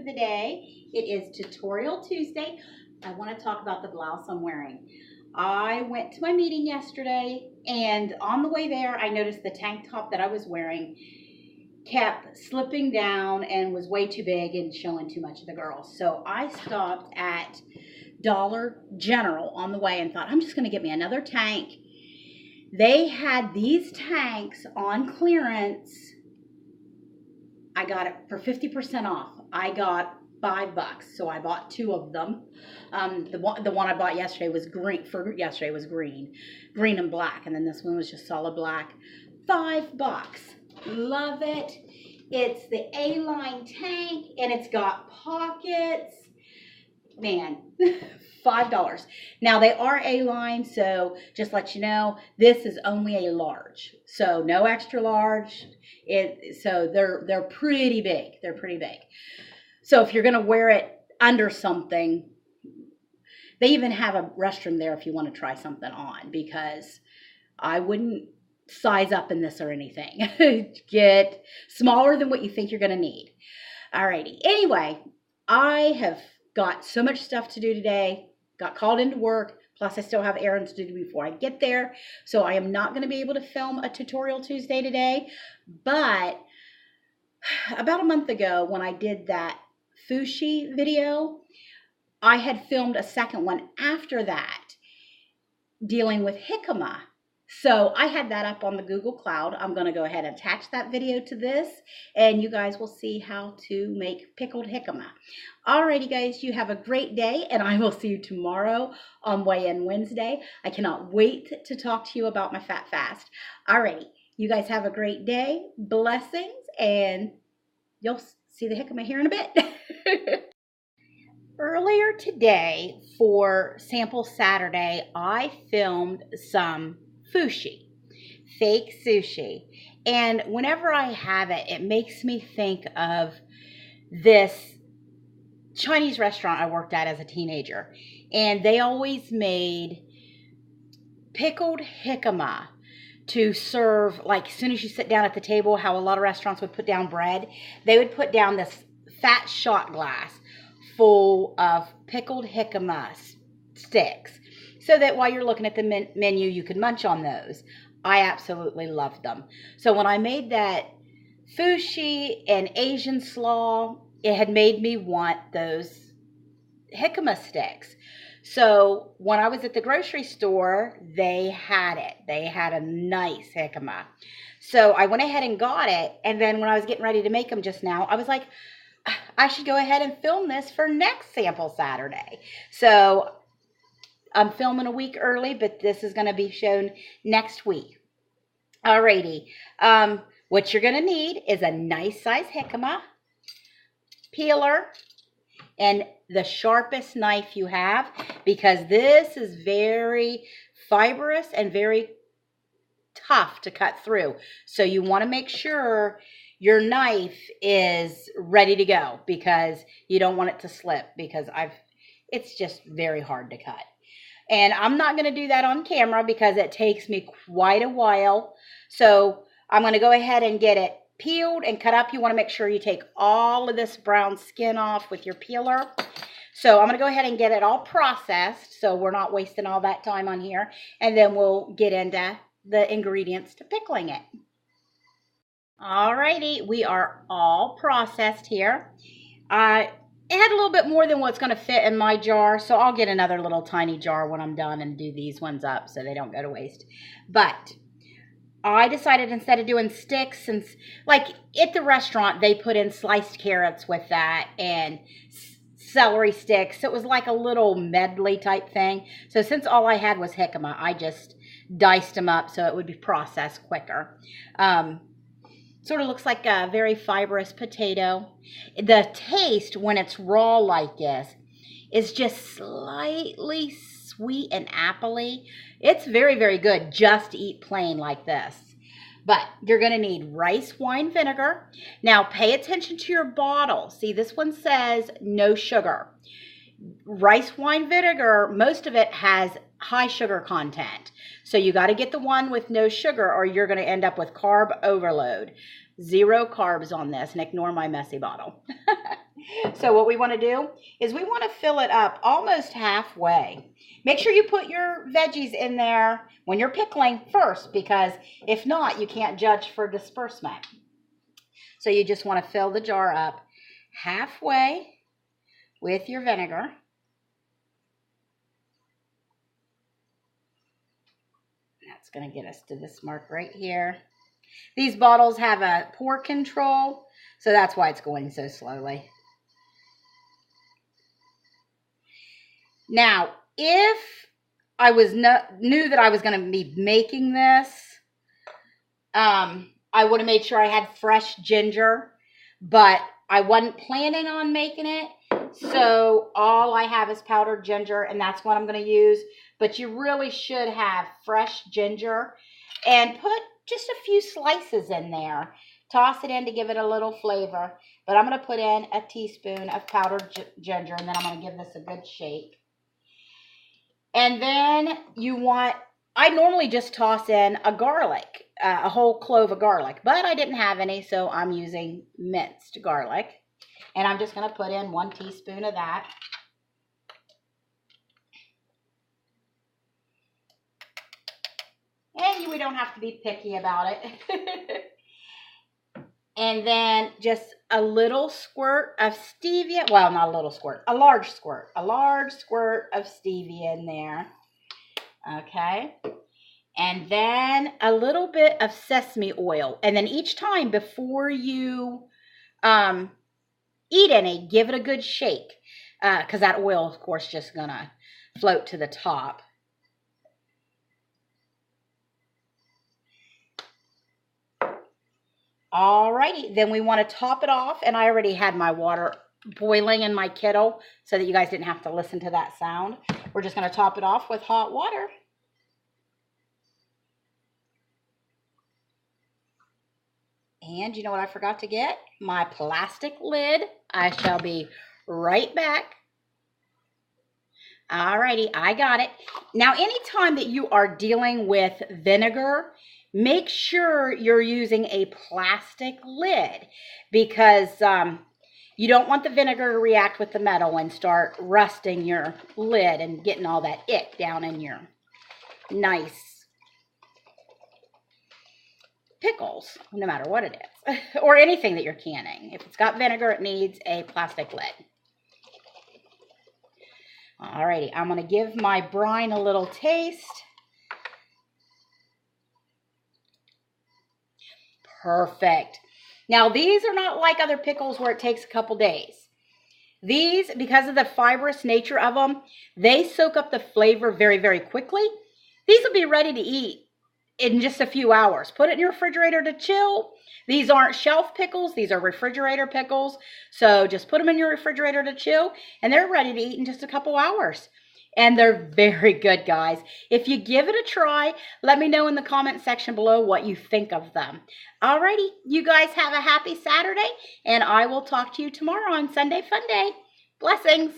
the day. It is Tutorial Tuesday. I want to talk about the blouse I'm wearing. I went to my meeting yesterday, and on the way there, I noticed the tank top that I was wearing kept slipping down and was way too big and showing too much of the girls. So I stopped at Dollar General on the way and thought, I'm just going to get me another tank. They had these tanks on clearance. I got it for 50% off. I got $5, so I bought 2 of them. The one I bought yesterday was green. Green and black, and then this one was just solid black. $5. Love it. It's the A-line tank, and it's got pockets. Man, $5. Now they are A-line, so just let you know, this is only a large, so no extra large. So they're pretty big. They're pretty big. So if you're gonna wear it under something, they even have a restroom there if you want to try something on, because I wouldn't size up in this or anything. Get smaller than what you think you're gonna need. Alrighty. Anyway, I have got so much stuff to do today. Got called into work. Plus, I still have errands to do before I get there. So I am not going to be able to film a Tutorial Tuesday today. But about a month ago, when I did that Fushi video, I had filmed a second one after that dealing with Jicama. So I had that up on the Google Cloud. I'm going to go ahead and attach that video to this, and you guys will see how to make pickled jicama. Alrighty guys, you have a great day, and I will see you tomorrow on Weigh-In Wednesday. I cannot wait to talk to you about my Fat Fast. Alrighty, you guys have a great day. Blessings, and you'll see the jicama here in a bit. Earlier today for Sample Saturday, I filmed some Fushi, fake sushi, and whenever I have it, it makes me think of this Chinese restaurant I worked at as a teenager, and they always made pickled jicama to serve, like as soon as you sit down at the table, how a lot of restaurants would put down bread. They would put down this fat shot glass full of pickled jicama sticks, so that while you're looking at the menu, you could munch on those. I absolutely loved them. So when I made that Fushi and Asian slaw, it had made me want those jicama sticks. So when I was at the grocery store, they had it. They had a nice jicama. So I went ahead and got it. And then when I was getting ready to make them just now, I was like, I should go ahead and film this for next Sample Saturday. So I'm filming a week early, but this is going to be shown next week. Alrighty. What you're going to need is a nice size jicama, peeler, and the sharpest knife you have, because this is very fibrous and very tough to cut through. So you want to make sure your knife is ready to go, because you don't want it to slip, because it's just very hard to cut. And I'm not going to do that on camera because it takes me quite a while. So I'm going to go ahead and get it peeled and cut up. You want to make sure you take all of this brown skin off with your peeler. So I'm going to go ahead and get it all processed, so we're not wasting all that time on here. And then we'll get into the ingredients to pickling it. Alrighty, we are all processed here. It had a little bit more than what's going to fit in my jar, so I'll get another little tiny jar when I'm done and do these ones up so they don't go to waste. But I decided, instead of doing sticks, since like at the restaurant they put in sliced carrots with that and celery sticks, so it was like a little medley type thing. So since all I had was jicama, I just diced them up so it would be processed quicker. Sort of looks like a very fibrous potato. The taste, when it's raw like this, is just slightly sweet and appley. It's very, very good just to eat plain like this. But you're going to need rice wine vinegar. Now pay attention to your bottle. See, this one says no sugar. Rice wine vinegar, most of it has high sugar content. So you got to get the one with no sugar or you're going to end up with carb overload. 0 carbs on this, and ignore my messy bottle. So what we want to do is we want to fill it up almost halfway. Make sure you put your veggies in there when you're pickling first, because if not, you can't judge for disbursement. So you just want to fill the jar up halfway with your vinegar. That's going to get us to this mark right here. These bottles have a pour control, so that's why it's going so slowly. Now, if I knew that I was going to be making this, I would have made sure I had fresh ginger, but I wasn't planning on making it. So all I have is powdered ginger, and that's what I'm going to use. But you really should have fresh ginger, and put just a few slices in there. Toss it in to give it a little flavor. But I'm going to put in a teaspoon of powdered ginger, and then I'm going to give this a good shake. And then I normally just toss in a garlic, a whole clove of garlic, but I didn't have any, so I'm using minced garlic. And I'm just going to put in 1 teaspoon of that. And we don't have to be picky about it. And then just a little squirt of stevia. Well, not a little squirt, a large squirt. A large squirt of stevia in there. Okay. And then a little bit of sesame oil. And then each time before you eat any, give it a good shake. Because that oil, of course, just going to float to the top. Alrighty, then we want to top it off, and I already had my water boiling in my kettle so that you guys didn't have to listen to that sound. We're just going to top it off with hot water. And you know what I forgot to get? My plastic lid. I shall be right back. Alrighty, I got it. Now, anytime that you are dealing with vinegar, make sure you're using a plastic lid, because you don't want the vinegar to react with the metal and start rusting your lid and getting all that ick down in your nice pickles, no matter what it is, or anything that you're canning. If it's got vinegar, it needs a plastic lid. Alrighty, I'm going to give my brine a little taste. Perfect. Now, these are not like other pickles where it takes a couple days. These, because of the fibrous nature of them, they soak up the flavor very, very quickly. These will be ready to eat in just a few hours. Put it in your refrigerator to chill. These aren't shelf pickles. These are refrigerator pickles. So just put them in your refrigerator to chill, and they're ready to eat in just a couple hours. And they're very good, guys. If you give it a try, let me know in the comment section below what you think of them. Alrighty, you guys have a happy Saturday, and I will talk to you tomorrow on Sunday Fun Day. Blessings.